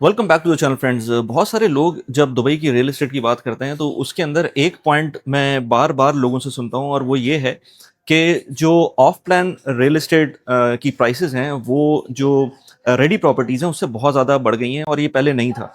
Welcome back to the channel friends. बहुत सारे लोग जब दुबई की रियल एस्टेट की बात करते हैं तो उसके अंदर एक पॉइंट मैं बार बार लोगों से सुनता हूँ और वो ये है कि जो ऑफ प्लान रियल एस्टेट की प्राइसेस हैं वो जो रेडी प्रॉपर्टीज़ हैं उससे बहुत ज़्यादा बढ़ गई हैं और ये पहले नहीं था।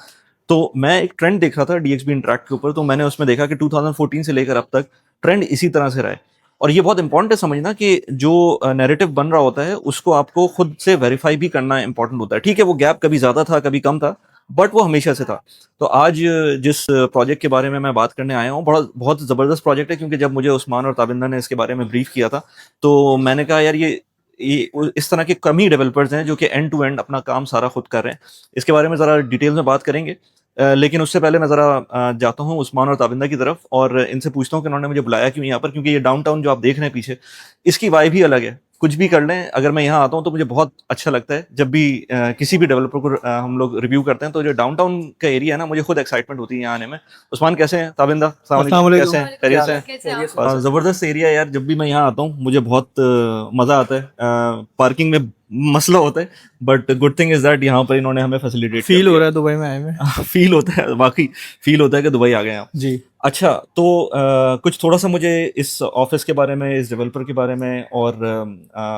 तो मैं एक ट्रेंड देख रहा था डीएक्सबी इंटरैक्ट के ऊपर, तो मैंने उसमें देखा कि 2014 से लेकर अब तक ट्रेंड इसी तरह से रहा है। और ये बहुत इंपॉर्टेंट है समझना कि जो नैरेटिव बन रहा होता है उसको आपको खुद से वेरीफाई भी करना इंपॉर्टेंट होता है। ठीक है, वो गैप कभी ज़्यादा था कभी कम था, बट वो हमेशा से था। तो आज जिस प्रोजेक्ट के बारे में मैं बात करने आया हूँ, बड़ा बहुत ज़बरदस्त प्रोजेक्ट है, क्योंकि जब मुझे उस्मान और ताबिंदा ने इसके बारे में ब्रीफ किया था तो मैंने कहा यार इस तरह के कम ही डेवलपर्स हैं जो कि एंड टू एंड अपना काम सारा खुद कर रहे हैं। इसके बारे में ज़रा डिटेल में बात करेंगे। लेकिन उससे पहले मैं ज़रा जाता हूँ उस्मान और ताबिंदा की तरफ और इनसे पूछता हूँ कि उन्होंने मुझे बुलाया क्यों यहाँ पर, क्योंकि ये डाउनटाउन जो आप देख रहे हैं पीछे, इसकी वाइब ही अलग है। कुछ भी कर लें, अगर मैं यहाँ आता हूँ तो मुझे बहुत अच्छा लगता है। जब भी किसी भी डेवलपर को हम लोग रिव्यू करते हैं तो जो डाउनटाउन का एरिया है ना, मुझे खुद एक्साइटमेंट होती है यहाँ आने में। उस्मान कैसे हैं? ताबिंदा अस्सलाम वालेकुम, अस्सलाम कैसे वालेकुम। हैं? खैरियत से हैं? कैसे आप? ज़बरदस्त एरिया है यार। जब भी मैं यहाँ आता हूँ मुझे बहुत मज़ा आता है। पार्किंग में मसला होता है, but good thing is that यहाँ पर इन्होंने हमें फैसिलिटेट कर फील हो दिया। रहा है दुबई में आए में। फील होता है, वाकई फील होता है कि दुबई आ गए हैं आप। जी। अच्छा, तो कुछ थोड़ा सा मुझे इस ऑफिस के बारे में, इस डेवलपर के बारे में, और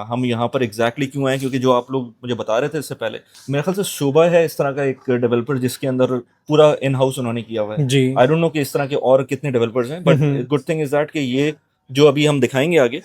हम यहाँ पर एग्जैक्टली क्यों आए, क्योंकि जो आप लोग मुझे बता रहे थे इससे पहले, मेरे ख्याल से शोभा है इस तरह का एक डेवलपर जिसके अंदर पूरा इन हाउस उन्होंने किया हुआ है। जी। आई डोंट नो कि इस तरह के और कितने डेवलपर्स हैं, but good thing is that कि ये जो अभी हम दिखाएंगे आगे,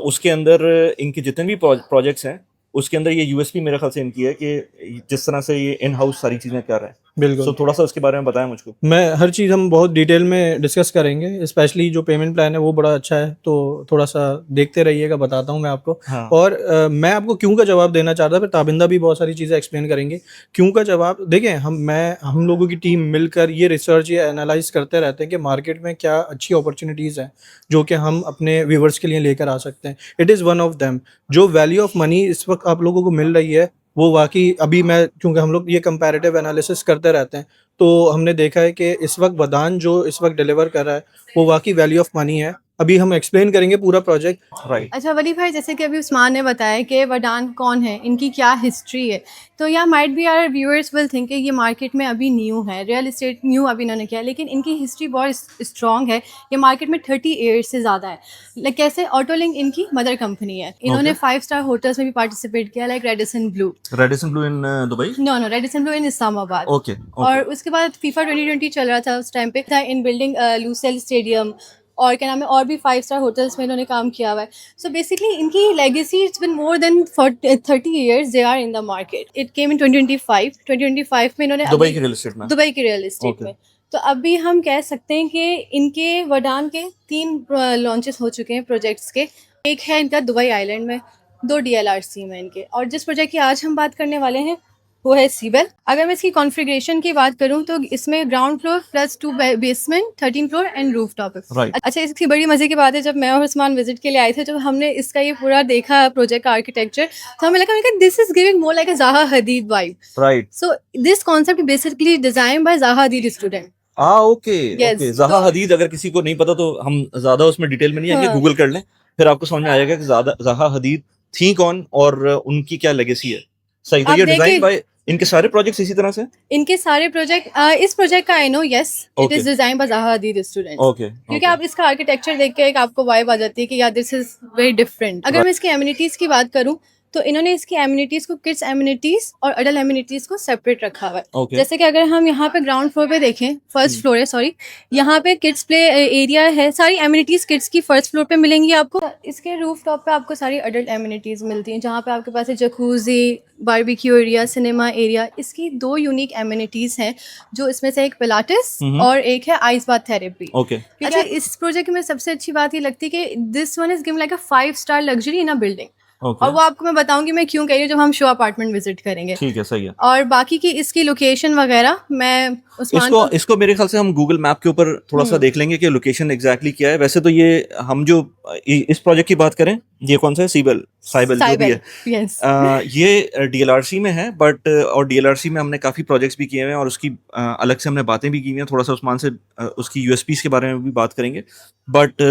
उसके अंदर इनके जितने भी प्रोजेक्ट्स हैं उसके अंदर ये यूएसपी मेरे ख्याल से इनकी है कि जिस तरह से ये इन हाउस सारी चीज़ें कर रहे हैं। बिल्कुल। सो थोड़ा सा उसके बारे में बताएं मुझको। मैं हर चीज़ हम बहुत डिटेल में डिस्कस करेंगे, स्पेशली जो पेमेंट प्लान है वो बड़ा अच्छा है, तो थोड़ा सा देखते रहिएगा, बताता हूँ मैं आपको। हाँ। और मैं आपको क्यों का जवाब देना चाहता था, फिर ताबिंदा भी बहुत सारी चीज़ें एक्सप्लेन करेंगे। क्यों का जवाब देखें, हम लोगों की टीम मिलकर ये रिसर्च, ये एनालाइज करते रहते हैं कि मार्केट में क्या अच्छी अपॉर्चुनिटीज़ हैं जो कि हम अपने व्यूवर्स के लिए लेकर आ सकते हैं। It is one of them. जो वैल्यू ऑफ मनी इस वक्त आप लोगों को मिल रही है वो वाकई, अभी मैं, क्योंकि हम लोग ये कंपैरेटिव एनालिसिस करते रहते हैं, तो हमने देखा है कि इस वक्त वदान जो इस वक्त डिलीवर कर रहा है वो वाकई वैल्यू ऑफ मनी है। अभी हम एक्सप्लेन करेंगे पूरा प्रोजेक्ट। राइट। अच्छा वली भाई, जैसे कि अभी उस्मान ने बताया कि वडान कौन है, इनकी क्या हिस्ट्री है, तो या might be our viewers will think कि ये मार्केट में अभी न्यू है, रियल एस्टेट न्यू अभी इन्होंने किया, लेकिन इनकी हिस्ट्री बहुत स्ट्रॉन्ग है। ये मार्केट में 30 ईयर्स से ज़्यादा है। लाइक कैसे, ऑटोलिंक इनकी मदर कंपनी है। इन्होंने 5 स्टार होटल्स में भी पार्टिसिपेट किया, like Radisson Blu. Radisson Blu in Dubai. No no, Radisson Blu in Islamabad. Okay. और उसके बाद फीफा 2020 चल रहा था, उस टाइम पे था इन बिल्डिंग लूसेल स्टेडियम, और क्या नाम है, और भी 5 स्टार होटल्स में इन्होंने काम किया हुआ है। सो बेसिकली इनकी legacy, it's been more than 30 years they are in the market. It came in 2025 में इन्होंने दुबई की रियल एस्टेट में। दुबई की रियल एस्टेट Okay. में। तो अभी हम कह सकते हैं कि इनके वडान के 3 लॉन्चेस हो चुके हैं प्रोजेक्ट्स के। एक है इनका दुबई आइलैंड में, 2 डीएलआरसी में इनके, और जिस प्रोजेक्ट की आज हम बात करने वाले हैं वो है सीबेल। अगर मैं इसकी कॉन्फ़िगरेशन की बात करूं तो इसमें ground floor plus 2 basement, 13 floor and roof top है। Right. अच्छा, इसकी बड़ी मज़े की बात है, जब मैं और उस्मान विजिट के लिए आए थे तो हमने इसका ये पूरा देखा प्रोजेक्ट का आर्किटेक्चर, तो हमें लगा this is giving more like a Zaha Hadid vibe. Right. So this concept basically design by Zaha Hadid student. Okay. Yes. Okay, Zaha तो- हदीद अगर किसी को नहीं पता तो हम ज्यादा उसमें डिटेल में नहीं आएंगे, हाँ। गूगल कर लें, फिर आपको समझ में आ जाएगा कि ज़हा हदीद थी कौन और उनकी क्या लेगेसी है। सही। तो आप ये डिजाइन देखिए- बाय, इनके सारे प्रोजेक्ट्स इसी तरह से। इनके सारे प्रोजेक्ट, इस प्रोजेक्ट का I know, yes it is design by Zaha Hadid student. Okay. क्योंकि आप इसका आर्किटेक्चर देख के एक आपको वाइब आ जाती है कि यार दिस इज वेरी डिफरेंट। अगर मैं इसकी एमिनिटीज की बात करूं तो इन्होंने इसकी एमिनिटीज को, किड्स एमिनिटीज और अडल्ट एमिनिटीज को सेपरेट रखा हुआ है। Okay. जैसे कि अगर हम यहाँ पे ग्राउंड फ्लोर पे देखें, फर्स्ट फ्लोर है सॉरी, यहाँ पे किड्स प्ले एरिया है, सारी एमिनिटीज किड्स की फर्स्ट फ्लोर पे मिलेंगी आपको। इसके रूफ टॉप पे आपको सारी अडल्ट एमिनिटीज मिलती हैं, जहाँ पे आपके पास है jacuzzi, barbecue area, cinema area. इसकी 2 यूनिक एमिनिटीज हैं, जो इसमें से एक पिलाटेस और एक है आइस बाथ थेरेपी। ओके। अच्छा, इस प्रोजेक्ट में सबसे अच्छी बात ये लगती है कि this one is given like a 5 star luxury in a building. Okay. और वो आपको मैं बताऊंगी मैं क्यों कह रही हूँ जब हम शो अपार्टमेंट विजिट करेंगे। ठीक है, सही है। और बाकी की इसकी लोकेशन वगैरह मैं उस्मान इसको मेरे ख्याल से हम गूगल मैप के ऊपर थोड़ा सा देख लेंगे कि लोकेशन एग्जैक्टली क्या है। वैसे तो ये हम जो इस प्रोजेक्ट की बात करें, ये कौन सा है, साइबल जो भी है, यस। ये डीएलआरसी में है, बट और डीएलआरसी में हमने काफ़ी प्रोजेक्ट्स भी किए हुए हैं और उसकी अलग से हमने बातें भी की हुई हैं। थोड़ा सा उस्मान से उसकी यूएसपीज के बारे में भी बात करेंगे। बट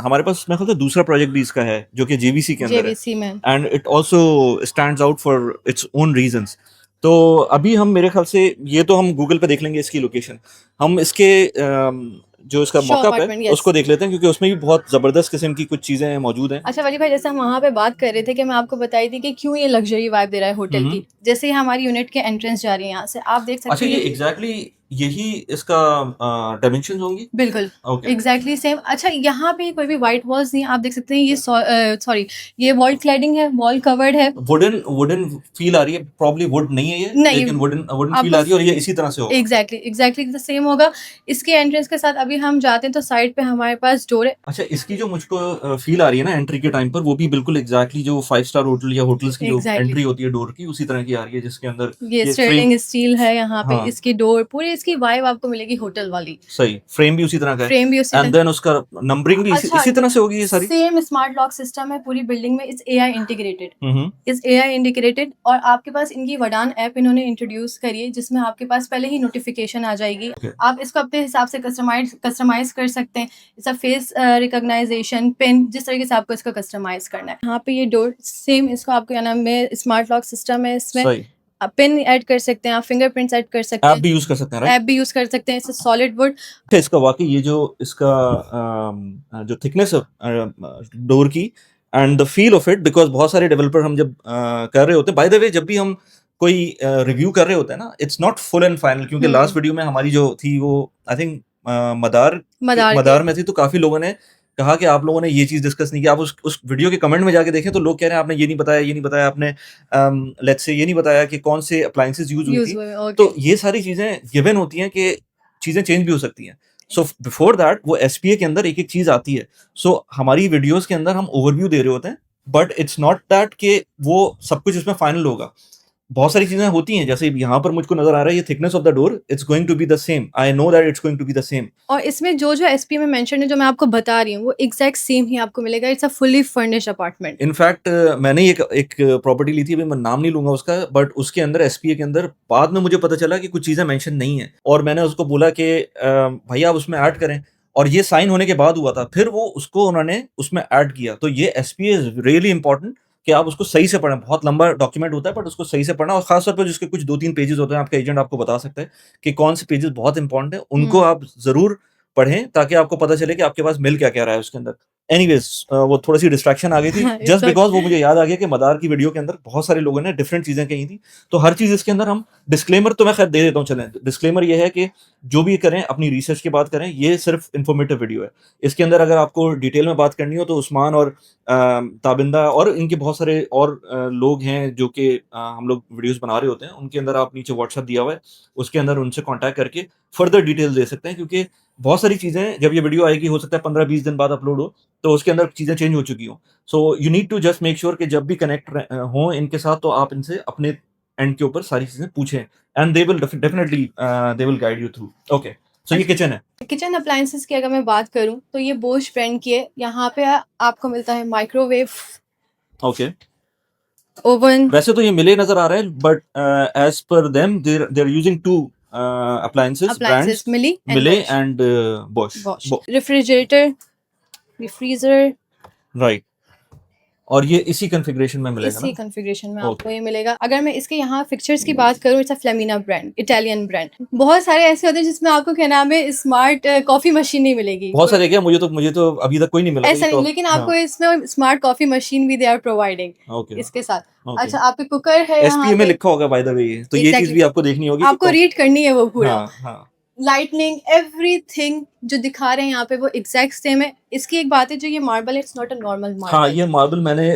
हमारे पास मेरे ख्याल से दूसरा प्रोजेक्ट भी इसका है जो कि जेवीसी के अंदर है, जेवीसी में। And it also stands out for its own reasons. तो अभी हम मेरे ख्याल से ये तो हम गूगल पे देख लेंगे इसकी लोकेशन, हम इसके जो इसका शो मॉकअप है अपार्टमेंट, यस। उसको देख लेते हैं क्योंकि उसमें भी बहुत जबरदस्त किस्म की कुछ चीजें मौजूद हैं। अच्छा वली भाई, जैसे हम वहाँ पे बात कर रहे थे कि मैं आपको बताई थी कि क्यों ये लग्जरी वाइब दे रहा है होटल हम्म। की। जैसे ही हमारी यूनिट के एंट्रेंस जा रही है, यहाँ से आप देख सकते अच्छा, हैं ये एग्जैक्टली यही इसका डायमेंशंस होंगी? बिल्कुल ओके। Exactly same. अच्छा यहाँ पे कोई भी वाइट वॉल्स नहीं है, आप देख सकते हैं ये सॉरी ये वॉल क्लैडिंग है, वॉल कवर्ड है। वुडन वुडन फील आ रही है, प्रॉब्ली वुड नहीं है ये, नहीं, लेकिन वुडन वुडन फील आपको आ रही है और ये इसी तरह से होगा। एग्जैक्टली द सेम होगा। इसके एंट्रेंस के साथ अभी हम जाते हैं तो साइड पे हमारे पास डोर है। अच्छा, इसकी जो मुझको फील आ रही है ना एंट्री के टाइम पर, वो भी बिल्कुल एग्जैक्टली जो 5 स्टार होटल या होटल्स की जो एग्जैक्टली एंट्री होती है डोर की, उसी तरह की आ रही है, जिसके अंदर ये ये फ्रेम। स्टर्लिंग स्टील है यहाँ पे, हाँ, इसकी डोर पूरी इसकी वाइब आपको मिलेगी होटल वाली। सही, फ्रेम भी उसी तरह का है, फ्रेम भी उसी एंड देन उसका नंबरिंग भी अच्छा इसी तरह से होगी ये सारी। सेम स्मार्ट लॉक सिस्टम है पूरी बिल्डिंग में। इट्स एआई इंटीग्रेटेड, हम्म। इस एआई इंडिकेटेड। और आपके पास इनकी वडान ऐप इन्होंने इंट्रोड्यूस करी है, जिसमें आपके पास पहले ही नोटिफिकेशन आ जाएगी। Okay. आप इसको अपने हिसाब से कस्टमाइज कर सकते हैं। इसका फेस रिकॉग्नाइजेशन, पिन, जिस तरीके से आपको इसको कस्टमाइज करना है। यहाँ पे ये डोर सेम, इसको आपको क्या नाम है, स्मार्ट लॉक सिस्टम है इसमें। सही, आप पिन ऐड कर सकते हैं, आप फिंगरप्रिंट्स ऐड कर सकते ऐप हैं, भी यूज कर सकते हैं, राइट? ऐप भी यूज कर सकते हैं। इससे सॉलिड वुड अच्छा, इसका वाकई ये जो इसका जो थिकनेस है डोर की and the feel of it, because बहुत सारे डेवलपर हम जब कर रहे होते हैं, बाय द वे जब भी हम कोई रिव्यू कर रहे होते हैं ना, it's not full and final, क्योंकि लास्ट वीडियो में हमारी जो थी वो आई थिंक मदार में थी, तो काफी लोगों ने कहा कि आप लोगों ने ये चीज डिस्कस नहीं की। आप उस वीडियो के कमेंट में जाके देखें तो लोग कह रहे हैं आपने ये नहीं बताया, ये नहीं बताया आपने, लेट्स से ये नहीं बताया कि कौन से अप्लायंसेस यूज हुई थी। तो ये सारी चीजें गिवन होती हैं कि चीजें चेंज भी हो सकती हैं। सो बिफोर दैट वो एसपीए के अंदर एक एक चीज आती है। सो हमारी वीडियोस के अंदर हम ओवरव्यू दे रहे होते हैं, बट इट्स नॉट दैट कि वो सब कुछ इसमें फाइनल होगा। बहुत सारी चीजें होती हैं, जैसे यहाँ पर मुझको नजर आ रहा है ये thickness of the door, it's going to be the same, I know that it's going to be the same. और इसमें जो जो एसपी में मेंशन है, जो मैं आपको बता रही हूँ, वो एग्जैक्ट सेम ही आपको मिलेगा। It's a fully furnished apartment. In fact मैंने एक प्रॉपर्टी ली थी, अभी मैं नाम नहीं लूंगा उसका, बट उसके अंदर एसपीए के अंदर बाद में मुझे पता चला कि कुछ चीजें मेंशन नहीं है, और मैंने उसको बोला कि भैया आप उसमें ऐड करें, और ये साइन होने के बाद हुआ था, फिर वो उसको उन्होंने उसमें ऐड किया। तो ये एसपीए इज रियली इंपॉर्टेंट कि आप उसको सही से पढ़ें। बहुत लंबा डॉक्यूमेंट होता है, बट उसको सही से पढ़ना, और खासतौर पर जिसके कुछ 2-3 पेजेस होते हैं, आपका एजेंट आपको बता सकता है कि कौन से पेजेस बहुत इंपॉर्टेंट है, उनको आप जरूर पढ़ें ताकि आपको पता चले कि आपके पास मिल क्या क्या रहा है उसके अंदर। एनीवेज वो थोड़ी सी डिस्ट्रैक्शन आ गई थी, It's जस्ट बिकॉज वो okay. मुझे याद आ गया कि मदार की वीडियो के अंदर बहुत सारे लोगों ने डिफरेंट चीजें कही थी। तो हर चीज इसके अंदर हम डिस्क्लेमर तो मैं खैर दे देता हूँ। चलें, डिस्क्लेमर ये है कि जो भी करें अपनी रिसर्च की बात करें, ये सिर्फ इन्फॉर्मेटिव वीडियो है। इसके अंदर अगर आपको डिटेल में बात करनी हो तो उस्मान और ताबिंदा और इनके बहुत सारे और लोग हैं जो कि हम लोग वीडियोस बना रहे होते हैं, उनके अंदर आप नीचे व्हाट्सएप दिया हुआ है, उसके अंदर उनसे कांटेक्ट करके फर्दर डिटेल दे सकते हैं। क्योंकि बहुत सारी चीजें जब ये वीडियो आएगी, हो सकता है 15-20 दिन बाद अपलोड हो, तो उसके अंदर चीजें चेंज हो चुकी हो। So you need to just make sure कि जब भी कनेक्ट हो इनके साथ, तो आप इनसे अपने एंड के ऊपर सारी चीजें पूछें, and they will definitely they will guide you through. Okay, so ये किचन है। किचन अप्लायंसेस की अगर मैं बात करूं तो ये बोश ब्रांड की है। यहाँ पे आपको मिलता है माइक्रोवेव, ओके, ओवन। वैसे तो ये मिले नजर आ रहे हैं, but as per them they are using 2 appliances brands, Miele and Bosch. Refrigerator, freezer, right, और ये इसी कॉन्फ़िगरेशन में मिलेगा इसी ना? कॉन्फ़िगरेशन में Okay. आपको ये मिलेगा। अगर मैं इसके यहाँ फिक्चर्स की बात करूँ, it's a Flaminia brand, Italian brand. बहुत सारे ऐसे होते हैं जिसमें आपको क्या नाम है, स्मार्ट कॉफी मशीन नहीं मिलेगी। बहुत सारे क्या, मुझे तो अभी तक कोई नहीं मिला। ऐसा नहीं, लेकिन आपको इसमें स्मार्ट कॉफी मशीन भी दे आर प्रोवाइडिंग ओके, इसके साथ। ओके। अच्छा, आपके कुकर है यहाँ एसपीए में पे, लिखा होगा बाय द वे, ये तो ये चीज भी आपको देखनी होगी, आपको रीड करनी है वो पूरा। हाँ, हाँ। लाइटनिंग, एवरीथिंग जो दिखा रहे हैं यहाँ पे वो एग्जैक्ट सेम है। इसकी एक बात है, जो ये मार्बल है, it's not a normal marble. हाँ, ये मार्बल मैंने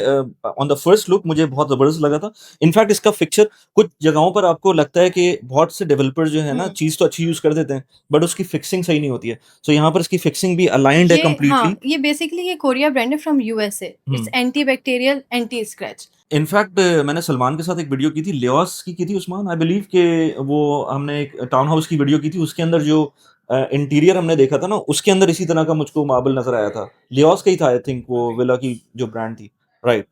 ऑन द फर्स्ट लुक मुझे बहुत जबरदस्त लगा था। इनफैक्ट इसका फिक्चर कुछ जगहों पर आपको लगता है कि बहुत से डेवलपर जो है ना, चीज तो अच्छी यूज कर देते हैं, बट उसकी फिक्सिंग सही नहीं होती है। सो यहाँ पर इसकी फिक्सिंग भी अलाइंड है कंप्लीटली। हाँ, ये बेसिकली ये कोरिया ब्रांड है from USA. It's anti bacterial, anti scratch. In fact मैंने सलमान के साथ एक वीडियो की थी, लियोस की थी उस्मान, आई बिलीव कि वो हमने एक टाउन हाउस की वीडियो की थी, उसके अंदर जो इंटीरियर हमने देखा था ना, उसके अंदर इसी तरह का मुझको मार्बल नजर आया था। लियोस का ही था आई थिंक, वो विला की जो ब्रांड थी, राइट?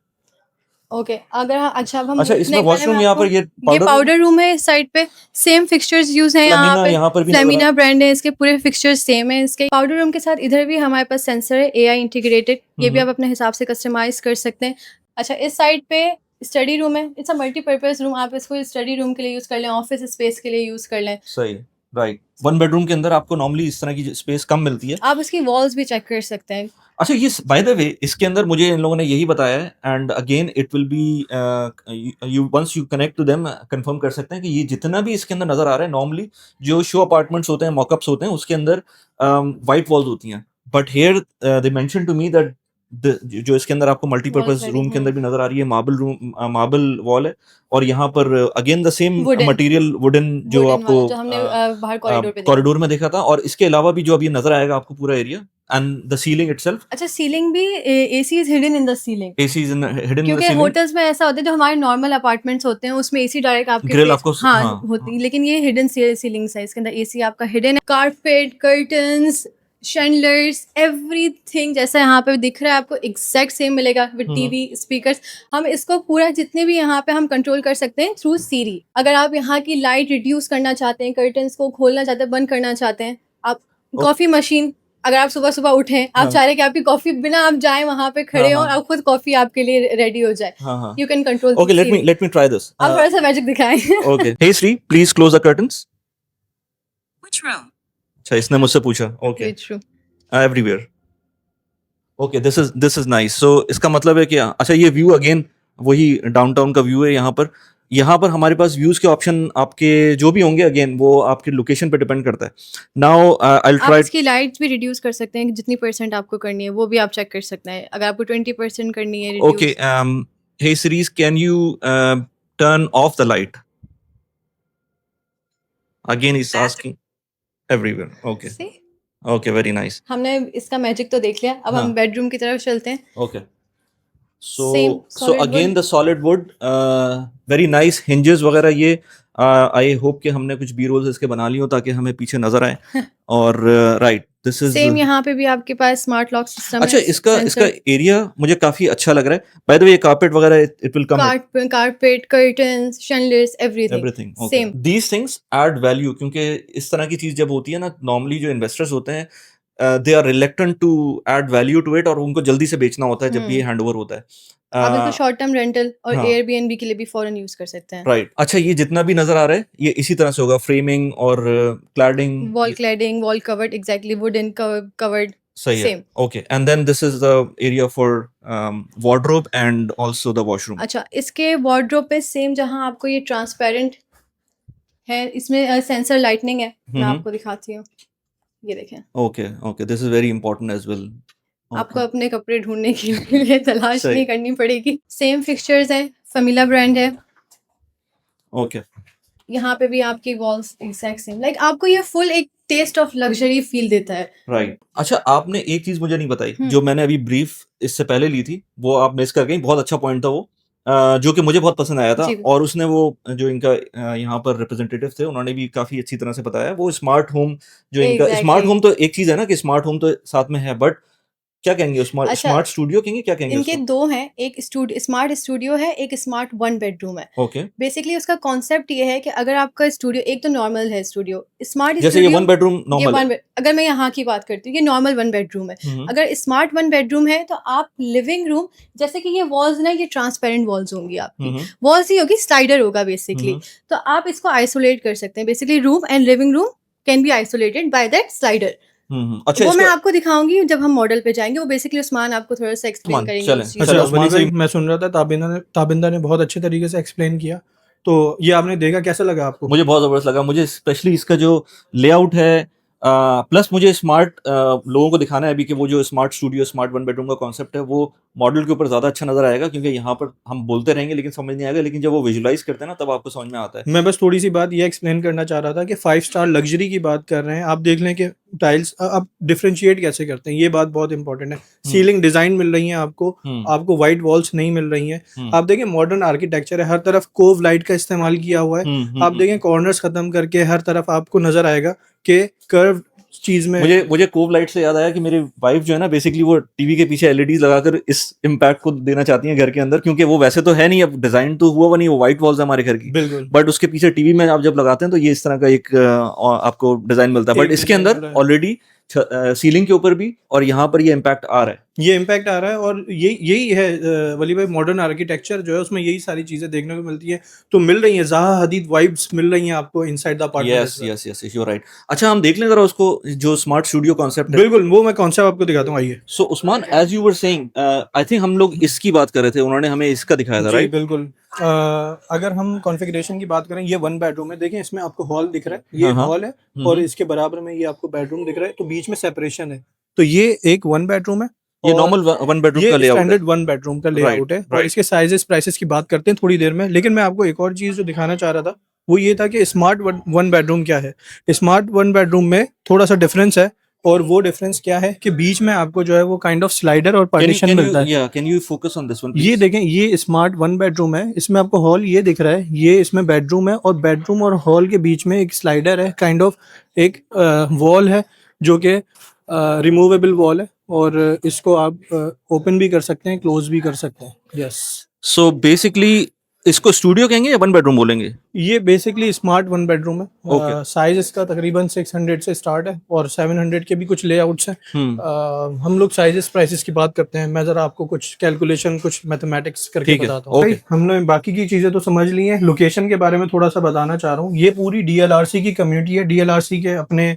ओके, अगर अच्छा अब हम अच्छा, इसमें वॉशरूम यहाँ पर ये पाउडर रूम है इस साइड पे। सेम फिक्सचर्स यूज हैं यहाँ पे। यहाँ पर भी फ्लेमिना ब्रांड है, इसके पूरे फिक्सचर्स सेम है। इसके पाउडर रूम के साथ इधर भी हमारे पास सेंसर है, एआई इंटीग्रेटेड। ये भी आप अपने हिसाब से कस्टमाइज कर सकते हैं। अच्छा, इस साइड पे स्टडी रूम है, इट्स अ मल्टीपर्पज रूम, आप इसको स्टडी रूम के लिए यूज कर लें, ऑफिस स्पेस के लिए यूज कर लें। सही, राइट। 1 बेडरूम के अंदर आपको नॉर्मली इस तरह की स्पेस कम मिलती है। आप उसकी वॉल्स भी चेक कर सकते हैं। अच्छा, ये बाय द वे इसके अंदर मुझे इन लोगों ने यही बताया है, and again it will be you once you connect to them confirm कर सकते हैं कि ये जितना भी इसके अंदर नजर आ रहा है, नॉर्मली जो शो अपार्टमेंट्स होते हैं, मॉकअप्स होते हैं, उसके अंदर वाइट वॉल्स होती हैं, but here they mention to me that जो इसके अंदर आपको मल्टीपर्पज Walls रूम के अंदर हम्म। भी नजर आ रही है, मार्बल वॉल है, और यहाँ पर again the same Wooden. Material wooden जो वुडन आपको वाला जो हमने बाहर कॉरिडोर पे देखा। कॉरिडोर में देखा था, और इसके अलावा भी जो अभी नजर आएगा आपको पूरा area and the ceiling itself, अच्छा, सीलिंग भी AC is hidden in the ceiling, AC is hidden in the क्योंकि सीलिंग, होटल्स में ऐसा होता है जो हमारे नॉर्मल अपार्टमेंट्स होते हैं उसमें एसी डायरेक्ट आपके ग्रिल face- आपको हाँ हाँ होती है, लेकिन ये हिडन सीलिंग्स है, इसके अंदर एसी आपका हिडन है। कारपेट, कर्टन्स, शैंडलर्स, एवरीथिंग जैसा यहाँ पे दिख रहा है आपको एग्जैक्ट सेम मिलेगा विद टीवी स्पीकर्स। हम इसको पूरा जितने भी यहाँ पे हम कंट्रोल कर सकते हैं थ्रू सीरी। अगर आप यहाँ की लाइट रिड्यूस करना चाहते हैं, कर्टन्स को खोलना चाहते हैं, बंद करना चाहते हैं, आप कॉफी मशीन, अगर आप सुबह सुबह उठें, आप हाँ। चाह रहे हैं कि आपकी कॉफी बिना आप जाए वहां पे खड़े हाँ, हो और हाँ। आप खुद कॉफी आपके लिए रेडी हो जाए, हाँ हाँ you can control. Okay, let me try this. आप थोड़ा सा मैजिक दिखाएं। Okay, hey Siri, please close the curtains. Which room? अच्छा, इसने मुझसे पूछा। Okay, True. Everywhere. Okay, this is nice. So इसका मतलब है कि अच्छा, ये व्यू अगेन वही डाउनटाउन का व्यू है। यहाँ पर हमारे पास व्यूज के ऑप्शन आपके जो भी होंगे, अगेन वो आपके लोकेशन पे डिपेंड करता है। नाउ आई विल आप ट्राई। इसकी लाइट्स भी रिड्यूस कर सकते हैं, जितनी % आपको करनी है वो भी आप चेक कर सकते हैं। अगर आपको 20% करनी है reduce, okay, hey Siri, can you turn off the light? Again is asking everywhere. Okay See? Okay, very nice. हमने इसका मैजिक तो देख लिया, अब हाँ। हम बेडरूम की तरफ चलते हैं। Okay. So Same, so solid again wood. the solid wood, very nice hinges वगैरह। ये आई होप कि हमने कुछ बी रोल्स इसके बना ली हो ताकि हमें पीछे नजर आए। और राइट, दिस इज सेम यहाँ पे भी आपके पास स्मार्ट लॉक सिस्टम अच्छा, है। इसका एरिया मुझे काफी अच्छा लग रहा है। बाय द वे, कारपेट वगैरह it will come carpet, curtains, chandeliers, everything everything. Same. These things add value, क्योंकि इस तरह की चीज जब होती है ना, नॉर्मली जो इन्वेस्टर्स होते हैं they are reluctant to add value to it, और उनको जल्दी से बेचना होता है जब भी ये हैंडओवर होता है। आप इसको शॉर्ट टर्म रेंटल और हाँ। एयरबीएनबी के लिए भी फौरन यूज कर सकते हैं। राइट। अच्छा, ये जितना भी नजर आ रहा है ये इसी तरह से होगा, फ्रेमिंग और cladding, wall cladding, wall covered, exactly wooden covered. सही है। same. Okay, and then this is the area for wardrobe and also the washroom. अच्छा, इसके वार्डरोब पे सेम जहां आपको ये ट्रांसपेरेंट है, इसमें सेंसर लाइटनिंग है। मैं आपको दिखाती हूँ, ये देखें। Okay okay, this is very important as well. आपको अपने कपड़े ढूंढने के लिए तलाश सही। नहीं करनी पड़ेगी। सेम फिक्सचर्स हैं, फमीला ब्रांड है। ओके, यहाँ पे भी आपकी वॉल्स एग्जैक्ट सेम, लाइक आपको ये फुल एक टेस्ट ऑफ लग्जरी फील देता है। राइट। अच्छा, आपने एक चीज मुझे नहीं बताई हम्म। जो मैंने अभी ब्रीफ इससे पहले ली थी, वो आप मिस कर गई। बहुत अच्छा पॉइंट था वो, जो कि मुझे बहुत पसंद आया था। जी। और उसने वो जो इनका यहाँ पर रिप्रेजेंटेटिव थे, उन्होंने भी काफी अच्छी तरह से बताया। वो स्मार्ट होम, जो इनका Exactly. स्मार्ट होम तो एक चीज है ना कि स्मार्ट होम तो साथ में है, बट क्या कहेंगे स्मार्ट अच्छा, स्मार्ट स्टूडियो कहेंगे, क्या कहेंगे इनके उसको? दो हैं, एक स्मार्ट स्टूडियो है, एक स्मार्ट 1 बेडरूम है। ओके, बेसिकली उसका कॉन्सेप्ट ये है कि अगर आपका स्टूडियो, एक तो नॉर्मल है स्टूडियो, स्मार्ट जैसे ये 1 बेडरूम ये नॉर्मल है। 1 अगर मैं यहाँ की बात करती हूँ, ये नॉर्मल 1 बेडरूम है। अगर स्मार्ट 1 बेडरूम है तो आप लिविंग रूम, जैसे कि ये वॉल्स ना, ये ट्रांसपेरेंट वॉल्स होंगी आपकी, वॉल्स ही होगी, स्लाइडर होगा बेसिकली। तो आप इसको आइसोलेट कर सकते हैं। Basically room and living room can be isolated by that slider. अच्छा, वो मैं इसका आपको दिखाऊंगी जब हम मॉडल पे जाएंगे। वो बेसिकली उस्मान आपको थोड़ा सा एक्सप्लेन उस्मान, करेंगे चलें। उस चीज़ अच्छा, को। अच्छा, उस्मान वली भाई, से- मैं सुन रहा था ताबिंदा ने बहुत अच्छे तरीके से एक्सप्लेन किया, तो ये आपने देखा, कैसा लगा आपको? मुझे बहुत जबरदस्त लगा। मुझे स्पेशली इसका जो लेआउट है, प्लस मुझे स्मार्ट लोगों को दिखाना है अभी कि वो जो स्मार्ट स्टूडियो, स्मार्ट 1 बेडरूम का कॉन्सेप्ट है, वो मॉडल के ऊपर ज्यादा अच्छा नजर आएगा, क्योंकि यहाँ पर हम बोलते रहेंगे लेकिन समझ नहीं आएगा, लेकिन जब वो विजुलाइज करते हैं ना तब आपको समझ में आता है। मैं बस थोड़ी सी बात ये एक्सप्लेन करना चाह रहा था कि 5 स्टार लग्जरी की बात कर रहे हैं, आप देख लें कि टाइल्स आप डिफरेंशिएट कैसे करते हैं, ये बात बहुत इंपॉर्टेंट है। सीलिंग डिजाइन मिल रही है आपको वाइट वॉल्स नहीं मिल रही हैं। आप देखें मॉडर्न आर्किटेक्चर है, हर तरफ कोव लाइट का इस्तेमाल किया हुआ है। आप देखें कॉर्नर्स खत्म करके हर तरफ आपको नजर आएगा कि कर्व चीज में। मुझे कोव लाइट से याद आया कि मेरी वाइफ जो है ना, बेसिकली वो टीवी के पीछे एलईडीज लगाकर इस इम्पैक्ट को देना चाहती हैं घर के अंदर, क्योंकि वो वैसे तो है नहीं, अब डिजाइन तो हुआ नहीं, वो व्हाइट वॉल्स है हमारे घर की, बिल्कुल, बट उसके पीछे टीवी में आप जब लगाते हैं तो ये इस तरह का एक आपको डिजाइन मिलता है। बट एक इसके डिजाइन अंदर मिल रहा है। ऑलरेडी सीलिंग के ऊपर भी, और यहाँ पर ये इम्पैक्ट आ रहा है। ये इम्पैक्ट आ रहा है और यही है वली भाई, मॉडर्न आर्किटेक्चर जो है उसमें यही सारी चीजें देखने को मिलती है, तो मिल रही है ज़हा हदीद वाइब्स मिल रही हैं आपको inside the apartment. Yes yes yes, you right. अच्छा, हम देख लें जरा उसको, जो स्मार्ट स्टूडियो कॉन्सेप्ट है। बिल्कुल, वो मैं कॉन्सेप्ट आपको दिखाता हूँ, आइए। So Usman, as you were saying, I think हम लोग इसकी बात कर रहे थे, उन्होंने हमें इसका दिखाया था, जी राइट? बिल्कुल। अगर हम कॉन्फ़िगरेशन की बात करें, ये 1 बेडरूम है, देखें इसमें आपको हॉल दिख रहा है, ये हाँ, हाँ। हॉल है और इसके बराबर में ये आपको बेडरूम दिख रहा है, तो बीच में सेपरेशन है। तो ये एक 1 बेडरूम है ये और नॉर्मल वन बेडरूम ये का लेआउट है। स्टैंडर्ड 1 बेडरूम का लेआउट है और राइट। इसके साइजेस प्राइसेस की बात करते हैं थोड़ी देर में। लेकिन मैं आपको एक और चीज़ जो दिखाना चाह रहा था, वो ये था कि स्मार्ट 1 बेडरूम क्या है। स्मार्ट 1 बेडरूम में थोड़ा-सा डिफरेंस है और वो डिफरेंस क्या है कि बीच में आपको जो है वो काइंड ऑफ स्लाइडर और पार्टीशन मिलता है। Can you focus on this one ये देखें, ये स्मार्ट 1 बेडरूम है, इसमें आपको हॉल ये दिख रहा है, ये इसमें बेडरूम है और बेडरूम और हॉल के बीच में एक स्लाइडर है, काइंड ऑफ एक वॉल है जो कि रिमूवेबल वॉल है और इसको आप ओपन भी कर सकते हैं, क्लोज भी कर सकते हैं। यस, सो बेसिकली इसको स्टूडियो कहेंगे या वन बेडरूम बोलेंगे? ये बेसिकली स्मार्ट 1 बेडरूम है। Okay. साइज इसका तकरीबन 600 से स्टार्ट है और 700 के भी कुछ लेआउट्स हैं। हम लोग साइजेस प्राइसेस की बात करते हैं, मैं जरा आपको कुछ कैलकुलेशन, कुछ मैथमेटिक्स करके ठीक है, बताता हूँ। okay. भाई, हमने बाकी की चीजें तो समझ ली हैं, लोकेशन के बारे में थोड़ा सा बताना चाह रहा हूँ। ये पूरी डीएलआरसी की कम्युनिटी है, डीएलआरसी के अपने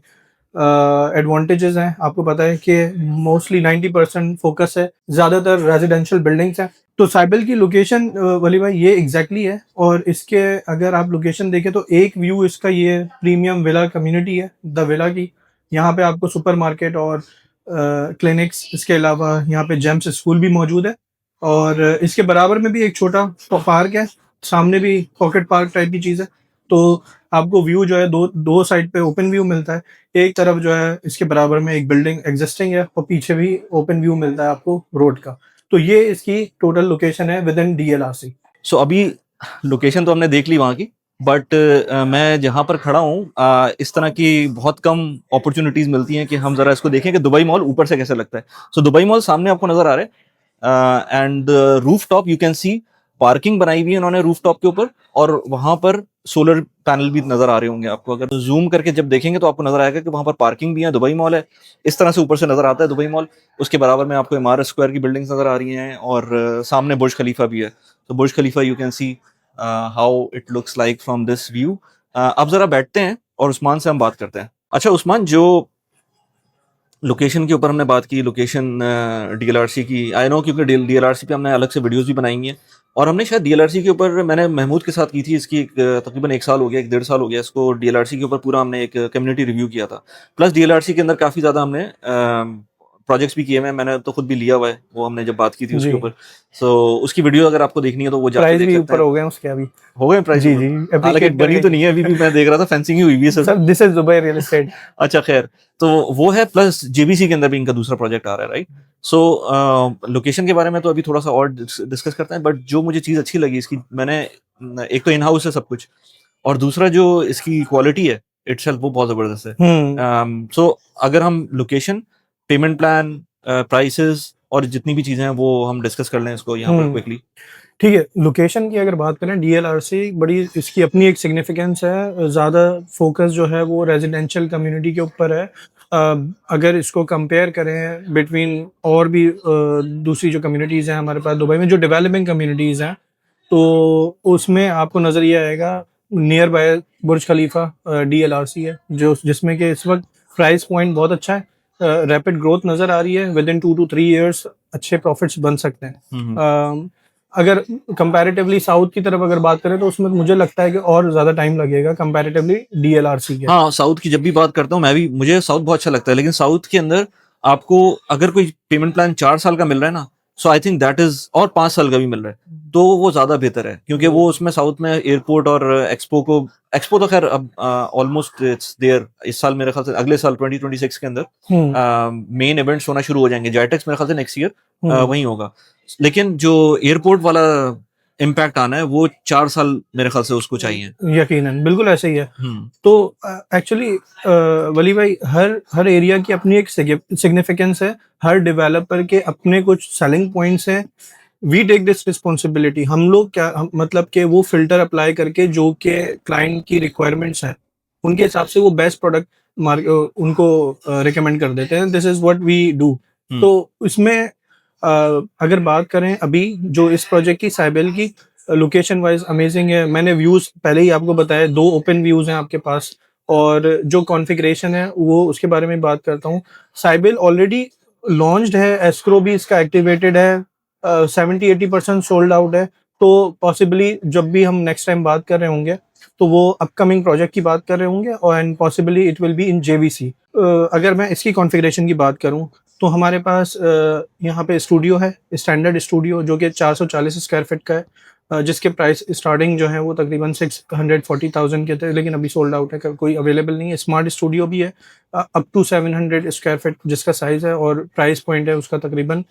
एडवांटेजेस हैं। आपको पता है कि मोस्टली 90% फोकस है, ज्यादातर रेजिडेंशियल बिल्डिंग्स हैं। तो साइबल की लोकेशन वली भाई ये एग्जैक्टली है और इसके अगर आप लोकेशन देखें तो एक व्यू इसका ये प्रीमियम विला कम्युनिटी है, द विला की। यहाँ पे आपको सुपरमार्केट और क्लिनिक्स, इसके अलावा यहाँ पे जेम्स स्कूल भी मौजूद है और इसके बराबर में भी एक छोटा पार्क है, सामने भी पॉकेट पार्क टाइप की चीज़ है। तो आपको व्यू जो है दो साइड पे ओपन व्यू मिलता है। एक तरफ जो है इसके बराबर में एक बिल्डिंग एग्जिस्टिंग है और पीछे भी ओपन व्यू मिलता है आपको रोड का। तो ये इसकी टोटल लोकेशन है विद इन डीएलआरसी। सो अभी लोकेशन तो हमने देख ली वहाँ की, बट मैं जहाँ पर खड़ा हूँ, इस तरह की बहुत कम अपॉर्चुनिटीज मिलती हैं कि हम जरा इसको देखें कि दुबई मॉल ऊपर से कैसे लगता है। सो दुबई मॉल सामने आपको नजर आ रहा है and roof top you can C, parking बनाई हुई है उन्होंने रूफ टॉप के ऊपर, और वहां पर सोलर पैनल भी नजर आ रहे होंगे आपको। अगर जूम करके जब देखेंगे तो आपको नजर आएगा कि वहां पर पार्किंग भी है, दुबई मॉल है। इस तरह से ऊपर से नजर आता है दुबई मॉल। उसके बराबर में आपको इमारत स्क्वायर की बिल्डिंग्स नजर आ रही हैं और सामने बुर्ज खलीफा भी है। तो Burj Khalifa you can see how it looks like from this view. अब जरा बैठते हैं और उस्मान से हम बात करते हैं। अच्छा उस्मान, जो लोकेशन के ऊपर हमने बात की, लोकेशन डीएलआरसी की, आई नो, क्योंकि डीएलआरसी पे हमने अलग से वीडियोस भी बनाई हैं और हमने शायद डीएलआरसी के ऊपर, मैंने महमूद के साथ की थी इसकी, तकरीबन 1 साल हो गया, 1 डेढ़ साल हो गया इसको। डीएलआरसी के ऊपर पूरा हमने एक कम्युनिटी रिव्यू किया था। प्लस डीएलआरसी के अंदर काफ़ी ज़्यादा हमने प्रोजेक्ट्स भी किए हुए हैं, मैंने तो खुद भी लिया हुआ है, वो हमने जब बात की थी उसके जी। ऊपर। सो उसकी वीडियो अगर आपको देखनी है तो वो जाके प्राइस देख भी सकते ऊपर हैं। हो गए उसके अभी। हो गए प्राइस? जी जी, हालांकि appreciate बनी तो करेंगे। नहीं है अभी भी, मैं देख रहा था फेंसिंग ही हुई हुई है सिर्फ। Sir this is Dubai real estate. अच्छा खैर, तो वो है। प्लस जेबीसी के अंदर भी इनका दूसरा प्रोजेक्ट आ रहा है, राइट? सो लोकेशन के बारे में तो अभी थोड़ा सा और डिस्कस करते हैं, बट जो मुझे चीज़ अच्छी लगी इसकी, मैंने एक तो इन हाउस है सब कुछ, और दूसरा जो इसकी क्वालिटी है इटसेल्फ वो बहुत ज़बरदस्त है। सो अगर हम लोकेशन, पेमेंट प्लान, प्राइसेस और जितनी भी चीज़ें हैं वो हम डिस्कस कर लें इसको यहाँ पर क्विकली। ठीक है, लोकेशन की अगर बात करें, डीएलआरसी बड़ी इसकी अपनी एक सिग्निफिकेंस है। ज़्यादा फोकस जो है वो रेजिडेंशियल कम्युनिटी के ऊपर है। अगर इसको कंपेयर करें बिटवीन और भी दूसरी जो कम्युनिटीज़ हैं हमारे पास दुबई में, जो डेवलपिंग कम्युनिटीज़ हैं, तो उसमें आपको नज़र ये आएगा near by Burj Khalifa DLRC है, जो जिसमें कि इस वक्त प्राइस पॉइंट बहुत अच्छा है, रैपिड ग्रोथ नज़र आ रही है। विद इन 2 to 3 ईयर्स अच्छे प्रॉफिट्स बन सकते हैं। अगर कंपैरेटिवली साउथ की तरफ अगर बात करें तो उसमें मुझे लगता है कि और ज़्यादा टाइम लगेगा कंपैरेटिवली डीएलआरसी के। हाँ, साउथ की जब भी बात करता हूँ मैं भी, मुझे साउथ बहुत अच्छा लगता है, लेकिन साउथ के अंदर आपको अगर कोई पेमेंट प्लान 4 साल का मिल रहा है ना, सो आई थिंक दैट इज, और 5 साल का भी मिल रहा है तो वो ज्यादा बेहतर है, क्योंकि वो उसमें साउथ में एयरपोर्ट और एक्सपो तो खैर अब ऑलमोस्ट इट्स देयर। इस साल मेरे ख्याल से, अगले साल 2026 के अंदर मेन इवेंट्स होना शुरू हो जाएंगे। जाइटेक्स मेरे ख्याल से नेक्स्ट ईयर वहीं होगा, लेकिन जो एयरपोर्ट वाला इम्पैक्ट आना है वो 4 साल मेरे ख्याल से उसको चाहिए। यकीनन बिल्कुल ऐसे ही है। तो एक्चुअली वली भाई, हर एरिया की अपनी एक सिग्निफिकेंस है, हर डेवलपर के अपने कुछ सेलिंग पॉइंट्स हैं। वी टेक दिस रिस्पॉन्सिबिलिटी, हम लोग क्या मतलब कि वो फिल्टर अप्लाई करके जो कि क्लाइंट की रिक्वायरमेंट्स हैं उनके हिसाब से वो बेस्ट प्रोडक्ट उनको रिकमेंड कर देते हैं। This is what we do. तो इसमें अगर बात करें अभी जो इस प्रोजेक्ट की साइबेल की लोकेशन वाइज अमेजिंग है। मैंने व्यूज पहले ही आपको बताया, 2 ओपन व्यूज हैं आपके पास, और जो कॉन्फ़िगरेशन है वो उसके बारे में बात करता हूँ। साइबेल ऑलरेडी लॉन्च्ड है, एस्क्रो भी इसका एक्टिवेटेड है, 70-80% सोल्ड आउट है। तो पॉसिबली जब भी हम नेक्स्ट टाइम बात कर रहे होंगे तो वो अपकमिंग प्रोजेक्ट की बात कर रहे होंगे, और and possibly it will be in JVC. अगर मैं इसकी कॉन्फ़िगरेशन की बात करूं तो हमारे पास यहाँ पे स्टूडियो है, स्टैंडर्ड स्टूडियो, जो कि 440 स्क्वायर फीट का है, जिसके प्राइस स्टार्टिंग जो है वो तकरीबन 640,000 के थे, लेकिन अभी सोल्ड आउट है, कोई अवेलेबल नहीं है। स्मार्ट स्टूडियो भी है अप टू 700 स्क्वायर फीट जिसका साइज़ है, और प्राइस पॉइंट है उसका तकरीबन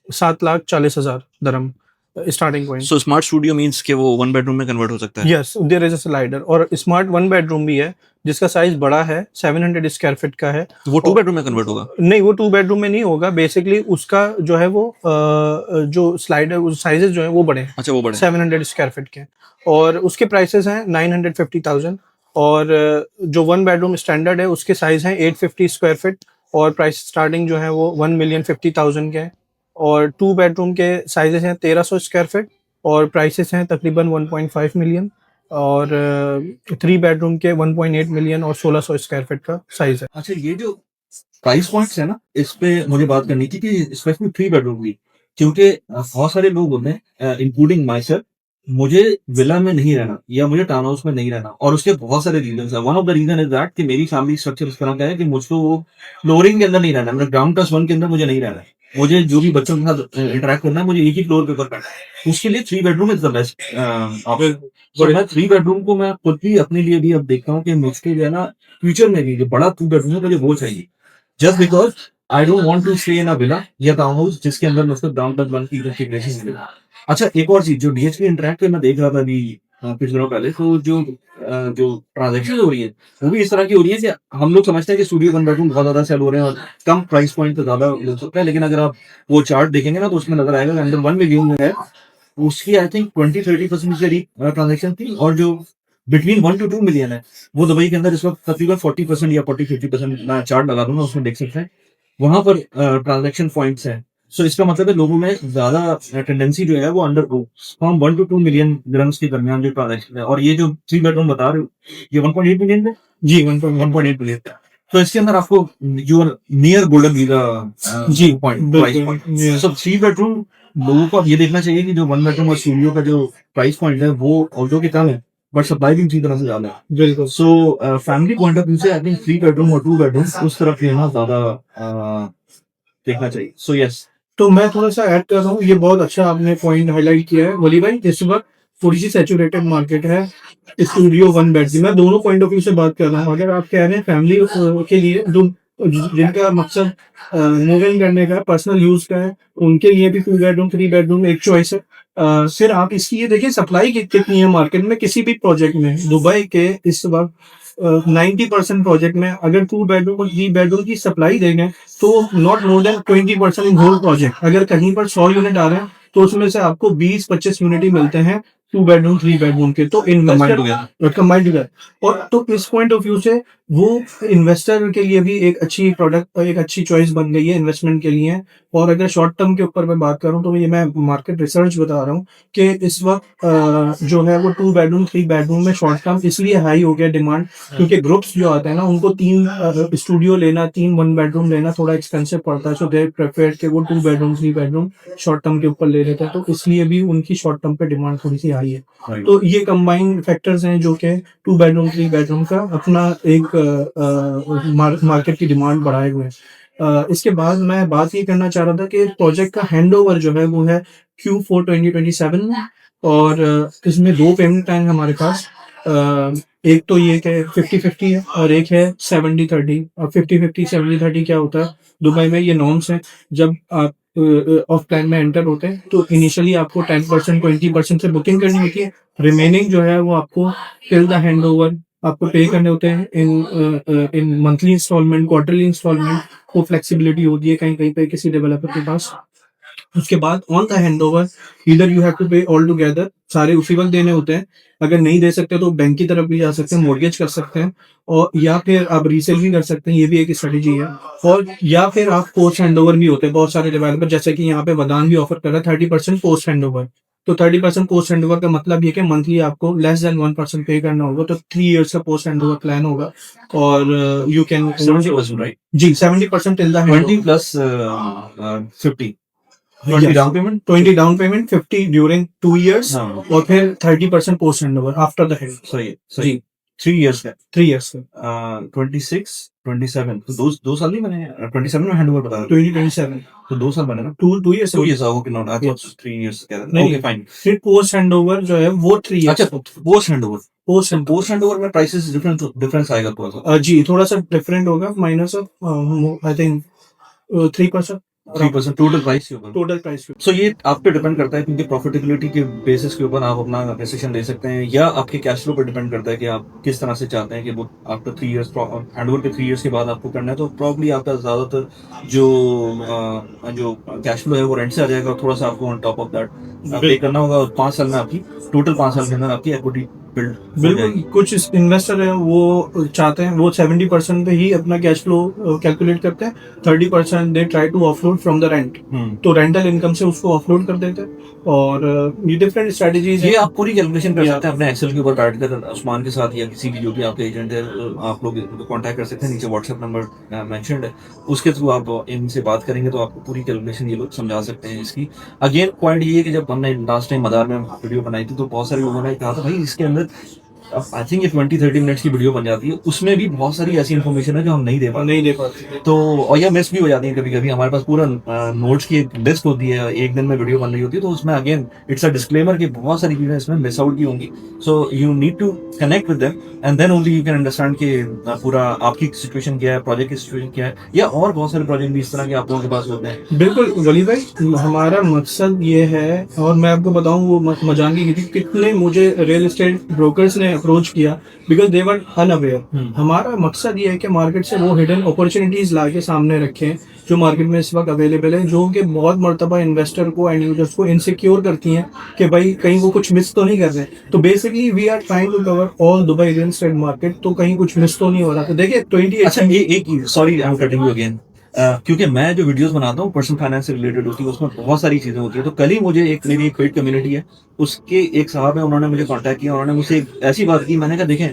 7,40,000 dirham starting point. So smart studio means कि वो 1 बेडरूम में कन्वर्ट हो सकता है। Yes, there is a slider, और स्मार्ट 1 बेडरूम भी है जिसका साइज बड़ा है, 700 स्क्वायर फीट का है। तो वो 2 बेडरूम में कन्वर्ट होगा? नहीं, वो 2 बेडरूम में नहीं होगा। बेसिकली उसका जो है वो जो स्लाइडर साइजेस जो है वो बड़े हैं। अच्छा, वो बड़े 700 स्क्वायर फीट के, और उसके प्राइसेस हैं 950,000। और जो 1 बेडरूम स्टैंडर्ड है उसके साइज हैं 850 स्क्वायर फीट, और प्राइस स्टार्टिंग जो है वो 1,50,000 के हैं। और 2 बेडरूम के साइजेस हैं 1300 स्क्वायर फीट, और प्राइसेस हैं तकरीबन 1.5 मिलियन। और 3 बेडरूम के 1.8 मिलियन और 1600 स्क्वायर फीट का साइज है। अच्छा, ये जो प्राइस पॉइंट्स है ना, इस पे मुझे बात करनी थी कि स्पेशली 3 बेडरूम की, क्योंकि बहुत सारे लोग होते हैं इंक्लूडिंग माई सेल्फ, मुझे विला में नहीं रहना या मुझे टाउन हाउस में नहीं रहना, और उसके बहुत सारे रीजन है। One of the reason is that कि मेरी फैमिली स्ट्रक्चर इस तरह का है कि मुझको वो फ्लोरिंग के अंदर नहीं रहना, मतलब ग्राउंड प्लस 1 के अंदर मुझे नहीं रहना है। मुझे जो भी बच्चों के साथ इंटरेक्ट करना है, मुझे एक ही फ्लोर पे करना है। उसके लिए 3 bedroom is the best option. तो मैं 3 बेडरूम को मैं खुद भी अपने लिए भी अब देखता हूँ कि मुझके जो है ना, फ्यूचर में भी जो बड़ा 2 बेडरूम है मुझे वो चाहिए, just because I don't want to stay in a villa या टाउन हाउस जिसके अंदर मुझको ग्राउंड प्लस 1 की कॉन्फ़िगरेशन मिले। अच्छा, एक और चीज जो डीएचपी इंटरैक्ट पे मैं देख रहा था अभी कुछ दिनों पहले, तो जो ट्रांजेक्शन हो रही है वो भी इस तरह की हो रही है कि हम लोग समझते हैं कि स्टूडियो 1 बेडरूम बहुत ज्यादा सेल हो रहे हैं और कम प्राइस पॉइंट पे ज्यादा मिल सकता है, लेकिन अगर आप वो चार्ट देखेंगे ना तो उसमें नजर आएगा कि अंडर 1 मिलियन जो है उसकी आई थिंक 20-30% की ट्रांजेक्शन थी, और जो बिटवीन 1 to 2 मिलियन है वो दुबई के अंदर इस वक्त तकरीबन 40% या 40-50%, मैं चार्ट लगा दूंगा उसमें देख सकते हैं, वहां पर ट्रांजेक्शन पॉइंट्स हैं। सो इसका मतलब है लोगों में ज्यादा टेंडेंसी जो है वो under from 1 to 2 million dirhams के दरमियान जो ट्रांजेक्शन है। और ये जो 3 बेडरूम बता रहे हो ये 1.8 मिलियन है जी, 1.8 मिलियन। तो इसके अंदर आपको you are near golden visa जी, पॉइंट प्राइस बिल्कुल, पॉइंट। yes। सो 3 बेडरूम लोगों को अब ये देखना चाहिए कि जो 1 बेडरूम और स्टूडियो का जो प्राइस पॉइंट है वो ऑल्दो की कम है, बट सप्लाई भी उसी तरह से ज्यादा है। बिल्कुल। So family point of view से आई थिंक 3 बेडरूम और 2 बेडरूम उस तरफ लेना ज्यादा देखना चाहिए। सो यस, तो मैं थोड़ा-सा ऐड कर रहा हूँ, ये बहुत अच्छा आपने पॉइंट हाइलाइट किया है वली भाई। इस वक़्त थोड़ी-सी सैचुरेटेड मार्केट है स्टूडियो 1 बेड की। मैं दोनों पॉइंट ऑफ व्यू से बात कर रहा हूँ। अगर आप कह रहे हैं फैमिली के लिए जो जिनका मकसद मूव इन करने का है, पर्सनल यूज़ का है, उनके लिए भी 2 बेडरूम, 3 बेडरूम एक चॉइस है। फिर आप इसकी ये देखिए सप्लाई कितनी है मार्केट में किसी भी प्रोजेक्ट में। दुबई के इस वक़्त 90% प्रोजेक्ट में अगर 2 बेडरूम और 3 बेडरूम की सप्लाई देंगे तो not more than 20% in whole project. अगर कहीं पर 100 यूनिट आ रहे हैं तो उसमें से आपको 20-25 यूनिट ही मिलते हैं 2 बेडरूम 3 बेडरूम के। तो इन्वेस्टर कंबाइंड टुगेदर, और तो इस पॉइंट ऑफ व्यू से वो इन्वेस्टर के लिए भी एक अच्छी प्रोडक्ट, एक अच्छी चॉइस बन गई है इन्वेस्टमेंट के लिए। और अगर शॉर्ट टर्म के ऊपर मैं बात करूं तो ये मैं मार्केट रिसर्च बता रहा हूँ कि इस वक्त जो है वो 2 बेडरूम 3 बेडरूम में शॉर्ट टर्म इसलिए हाई हो गया डिमांड, क्योंकि ग्रुप्स जो आते हैं ना उनको 3 स्टूडियो लेना, 3 1 बेडरूम लेना थोड़ा एक्सपेंसिव पड़ता है। सो दे प्रेफर कि वो 2 बेडरूम 3 बेडरूम शॉर्ट टर्म के ऊपर ले लेते हैं, तो इसलिए भी उनकी शॉर्ट टर्म पे डिमांड थोड़ी सी हाई है। तो ये कंबाइंड फैक्टर्स हैं जो कि 2 बेडरूम 3 बेडरूम का अपना एक मार्केट की डिमांड बढ़ाए हुए हैं। इसके बाद मैं बात ये करना चाह रहा था कि प्रोजेक्ट का हैंडओवर जो है वो है Q4 2027 में, और इसमें 2 पेमेंट प्लान हमारे पास। एक तो ये कि 50-50 है और एक है 70-30। अब 50-50 70-30 क्या होता है, दुबई में ये नॉर्म्स हैं। जब आप ऑफ प्लान में एंटर होते हैं तो इनिशियली आपको 10% 20% से बुकिंग करनी होती है, रिमेनिंग जो है वो आपको टिल द हैंडओवर आपको पे करने होते हैं in monthly installment, quarterly installment. वो फ्लेक्सिबिलिटी होती है कहीं कहीं पे किसी डेवलपर के पास। उसके बाद on the handover either you have to pay all together, सारे उसी वक्त देने होते हैं। अगर नहीं दे सकते तो बैंक की तरफ भी जा सकते हैं, मॉर्गेज कर सकते हैं, और या फिर आप रीसेल भी कर सकते हैं, ये भी एक स्ट्रेटेजी है। और या फिर आप पोस्ट हैंडओवर भी होते हैं बहुत सारे डेवलपर, जैसे कि यहाँ पे वदान भी ऑफर कर रहा है 30% पोस्ट हैंडओवर। तो 30% पोस्ट हैंडओवर का मतलब ये कि मंथली आपको लेस देन 1% पे करना होगा। तो 3 इयर्स का पोस्ट हैंडओवर प्लान होगा, और यू कैन 70%, right? जी 70% till the 20 plus 50. 20 down payment. 20 down payment, 50 during 2 years, हाँ, और फिर 30% post handover after the hand. सही है, जी। सही। 3 years का 3 इयर्स का 26 27, तो दो साल नहीं बने। 27 में हैंडओवर बता रहा 2027 तो 2 साल बने ना। 2 years 2 years, okay, not, I thought 3 years कह रहा था। नहीं, ओके, फाइन। फिर पोस्ट हैंडओवर जो है वो 3 इयर्स। अच्छा, post handover, post post handover में प्राइसेस डिफरेंस आएगा थोड़ा सा। जी थोड़ा सा डिफरेंट होगा, minus of I think 3% 3% total price के ऊपर। Total price. सो ये आप पे डिपेंड करता है, क्योंकि प्रॉफिटेबिलिटी के बेसिस के ऊपर आप अपना डिसीजन ले सकते हैं, या आपके कैश फ्लो पर डिपेंड करता है कि आप किस तरह से चाहते हैं कि वो आफ्टर 3 इयर्स, हैंडओवर के 3 इयर्स के बाद आपको करना है। तो प्रॉब्ली आपका ज्यादातर जो कैश फ्लो है वो रेंट से आ जाएगा, और थोड़ा सा आपको ऑन टॉप ऑफ दैट पे करना होगा। और 5 साल में आपकी टोटल 5 साल के अंदर आपकी इक्विटी बिल्ड हो बिल्कुल, जाएगी। कुछ इन्वेस्टर है वो चाहते हैं, वो 70% पे ही अपना कैश फ्लो कैलकुलेट करते हैं, 30% they try to offload from the rent, तो रेंटल इनकम से उसको ऑफलोड कर देते हैं। और ये डिफरेंट स्ट्रेटजीज ये आप पूरी कैलकुलेशन कर सकते हैं अपने एक्सेल के ऊपर बैठ कर उस्मान के साथ, या किसी भी जो भी आपके एजेंट है, आप लोग कांटेक्ट कर सकते हैं। नीचे व्हाट्सएप नंबर मेंशन्ड है, उसके थ्रू आप इनसे बात करेंगे तो आपको पूरी कैलकुलेशन ये लोग समझा सकते हैं इसकी। अगेन पॉइंट ये है कि जब हमने लास्ट टाइम मदार में वीडियो बनाई थी तो बहुत सारे लोगों ने कहा था भाई इसके अंदर आई थिंक ये 20-30 मिनट्स की वीडियो बन जाती है, उसमें भी बहुत सारी ऐसी इन्फॉर्मेशन है जो हम नहीं दे पाते। तो और यह मिस भी हो जाती है कभी कभी। हमारे पास पूरा नोट्स की एक लिस्ट होती है, एक दिन में वीडियो बन रही होती है, तो उसमें अगेन इट्स अ डिस्क्लेमर कि बहुत सारी चीजें इसमें मिस आउट की होंगी। So you need to connect with them and then only you can understand कि पूरा आपकी सिचुएशन क्या है, प्रोजेक्ट की सिचुएशन क्या है, या और बहुत सारे प्रोजेक्ट भी इस तरह के आप लोगों के पास होते हैं। बिल्कुल वली भाई, हमारा मकसद ये है, और मैं आपको बताऊं वो मजान की कितने मुझे रियल एस्टेट ब्रोकर्स ने अप्रोच किया, बिकॉज दे वर अनअवेयर। हमारा मकसद ये है कि मार्केट से वो हिडन अपॉर्चुनिटीज ला के सामने रखें जो मार्केट में इस वक्त अवेलेबल है, जो कि बहुत मर्तबा इन्वेस्टर को, एंड यूजर्स को इनसिक्योर करती हैं कि भाई कहीं वो कुछ मिस तो नहीं कर रहे। तो basically we are trying to cover all Dubai real estate market, तो कहीं कुछ मिस तो नहीं हो रहा। तो देखिए 28। अच्छा, ये एक sorry I am cutting you again, क्योंकि मैं जो वीडियोस बनाता हूँ पर्सनल फाइनेंस से रिलेटेड होती है, उसमें बहुत सारी चीजें होती है। तो कल ही मुझे मेरी एक पेड कम्युनिटी है, उसके एक साहब है, उन्होंने मुझे कांटेक्ट किया, उन्होंने मुझसे एक ऐसी बात की। मैंने कहा देखें,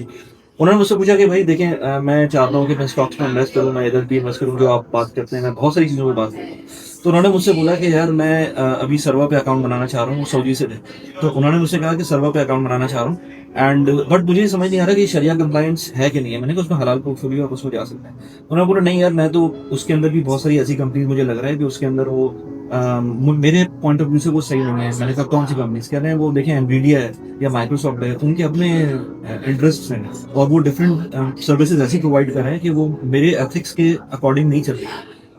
उन्होंने मुझसे पूछा कि भाई देखें मैं चाहता हूँ कि मैं स्टॉक्स में इन्वेस्ट करूँ, मैं इधर भी इन्वेस्ट करूँ, जो आप बात करते हैं, मैं बहुत सारी चीज़ों में बात करता हूँ। तो उन्होंने मुझसे बोला कि यार मैं अभी सर्वा पे अकाउंट बनाना चाह रहा हूँ, सऊदी से थे। तो उन्होंने मुझसे कहा कि सर्वा पे अकाउंट बनाना चाह रहा हूँ, एंड बट मुझे समझ नहीं आ रहा कि शरिया कंप्लायंस है कि नहीं है। मैंने कहा उसमें हलाल पोर्टफोलियो आप उसमें जा सकते हैं। उन्होंने बोला नहीं यार, मैं तो उसके अंदर भी बहुत सारी ऐसी कंपनीज मुझे लग रहा है कि उसके अंदर वो मेरे पॉइंट ऑफ व्यू से वो सही नहीं है। मैंने कहा कौन सी कंपनीज? कह रहे हैं वो देखें एनवीडिया है या माइक्रोसॉफ्ट है, उनके अपने इंटरेस्ट हैं और वो डिफरेंट सर्विसेज ऐसी प्रोवाइड कर रहे हैं कि वो मेरे एथिक्स के अकॉर्डिंग नहीं चल रही।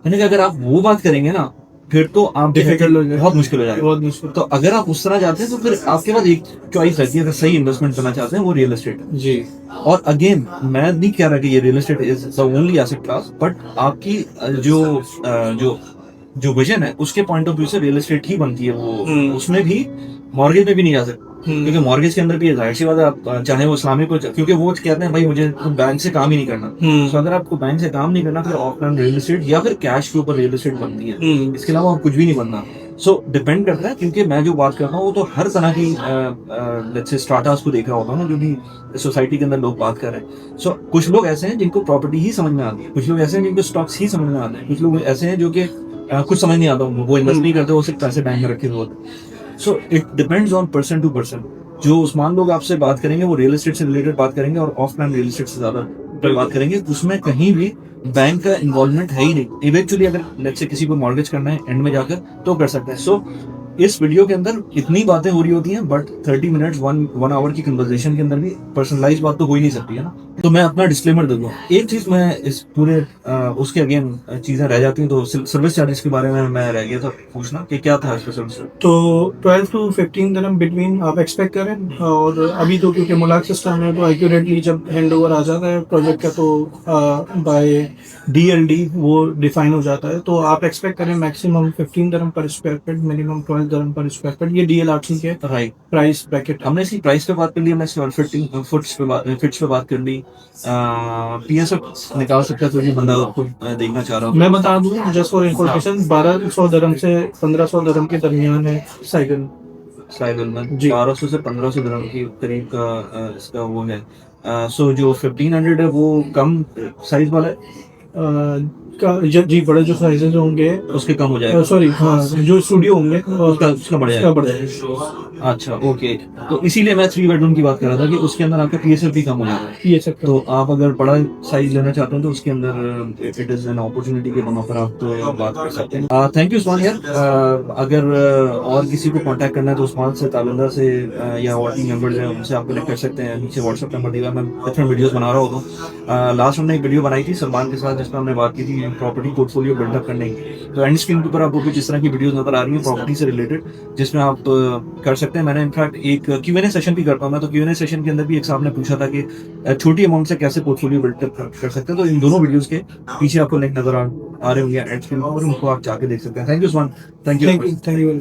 मैंने कहा अगर आप वो बात करेंगे ना फिर तो आप डिफिकल्ट हो जाएगा, बहुत मुश्किल हो जाएगा, बहुत मुश्किल। तो अगर आप उस तरह जाते हैं तो फिर आपके पास एक चॉइस रहती है, अगर सही इन्वेस्टमेंट करना चाहते हैं वो रियल एस्टेट है जी। और अगेन मैं नहीं कह रहा कि ये real estate is the only asset class, but आपकी जो विजन है उसके पॉइंट ऑफ व्यू से रियल एस्टेट ही बनती है वो। उसमें भी मॉर्गेज में भी नहीं जा सकते क्योंकि मॉर्गेज के अंदर भी जाहिर सी बात है आप चाहे वो इस्लामिक को, क्योंकि वो कहते हैं भाई मुझे बैंक से काम ही नहीं करना। तो अगर आपको बैंक से काम नहीं करना फिर ऑफलाइन रियल एस्टेट या फिर कैश के ऊपर रियल एस्टेट बनती है, इसके अलावा कुछ भी नहीं बनना। सो डिपेंड करता है, क्योंकि मैं जो बात कर रहा हूँ वो तो हर तरह की लेट्स से स्टार्टअप्स को देख रहा होता हूँ जो भी सोसाइटी के अंदर लोग बात कर रहे हैं। सो कुछ लोग ऐसे हैं जिनको प्रॉपर्टी ही समझ में आती है, कुछ लोग ऐसे हैं जिनको स्टॉक्स ही समझ में आते हैं, कुछ लोग ऐसे हैं जो कि कुछ समझ नहीं आता, वो इन्वेस्ट नहीं करते, वो सिर्फ पैसे बैंक में रखे हुए होते हैं। So it depends on person to person. जो उस्मान लोग आपसे बात करेंगे वो रियल एस्टेट से रिलेटेड बात करेंगे और ऑफलाइन रियल एस्टेट से ज्यादा बात करेंगे, उसमें कहीं भी बैंक का इन्वॉल्वमेंट है ही नहीं। इवेंचुअली अगर लेट्स से किसी को मॉर्गेज करना है एंड में जाकर तो कर सकते हैं। सो इस वीडियो के अंदर इतनी बातें हो रही होती हैं, बट 30 मिनट्स 1 आवर की कन्वर्सेशन के अंदर भी पर्सनलाइज बात तो हो ही नहीं सकती है ना। तो मैं अपना डिस्क्लेमर दूंगा। एक चीज मैं इस पूरे उसके अगेन चीजें रह जाती हैं, तो सर्विस चार्जेस के बारे में मैं रह गया था पूछना कि क्या था इसका सर्विस। तो 12 to 15 दिरहम बिटवीन आप एक्सपेक्ट करें। और अभी तो क्योंकि मुलाक सिस्टम है तो एक्यूरेटली जब हैंड ओवर आ जाता है प्रोजेक्ट का तो बाय DLD वो डिफाइन हो जाता है। तो आप एक्सपेक्ट करें मैक्सिमम 15 दिरहम पर स्क्वायर फीट, मिनिमम 12 दिरहम पर स्क्वायर फीट। ये DLRC के राइट, प्राइस ब्रैकेट। हमने इसकी प्राइस पे बात कर ली, हमने स्क्वायर फिट्स पे बात कर ली। PSF निकाल सकता है तो ये बंदा आपको देखना चाह रहा हूँ। मैं बता दूं जस्ट फॉर इंफॉर्मेशन 1200 दिरहम से 1500 दिरहम के दरमियान है साइकिल। साइकिल में जी। 1200 से 1500 दिरहम के करीब का इसका वो है। सो जो 1500 है वो कम साइज वाला है, जी बड़े जो साइजेस होंगे उसके कम हो जाएगा। सॉरी हाँ जो स्टूडियो होंगे उसका बढ़ जाएगा। उसका बढ़ जाएगा। अच्छा ओके, तो इसीलिए मैं 3 बेडरूम की बात कर रहा था कि उसके अंदर आपका PSF भी कम हो जाएगा। ये सब तो आप अगर बड़ा साइज लेना चाहते हैं तो उसके अंदर इट इज एन अपॉर्चुनिटी के वहाँ पर आप तो बात कर सकते हैं। थैंक यू उस्मान यार। अगर और किसी को कांटेक्ट करना है तो उस्मान से, ताबिंदा से या और टीम मेंबर्स हैं उनसे आप कनेक्ट कर सकते हैं। नीचे व्हाट्सएप नंबर दिया, मैं डिफरेंट वीडियोस बना रहा होता हूँ। लास्ट हमने एक वीडियो बनाई थी सलमान के साथ जिसमें हमने बात की थी प्रॉपर्टी पोर्टफोलियो बिल्डअप करने की। तो एंड स्क्रीन के ऊपर आपको कुछ इस तरह की वीडियोस नजर आ रही हैं प्रॉपर्टी से रिलेटेड, जिसमें आप कर सकते हैं। मैंने इनफैक्ट एक Q&A सेशन भी करता हूँ मैं, तो Q&A सेशन के अंदर भी एक साहब ने पूछा था कि छोटी अमाउंट से कैसे पोर्टफोलियो बिल्डअप कर सकते हैं। तो इन दोनों वीडियोस के पीछे आपको लिंक नजर आ रहे होंगे एंड स्क्रीन पर, उनको आप जाके देख सकते हैं। Thank you Usman, thank you. Thank you.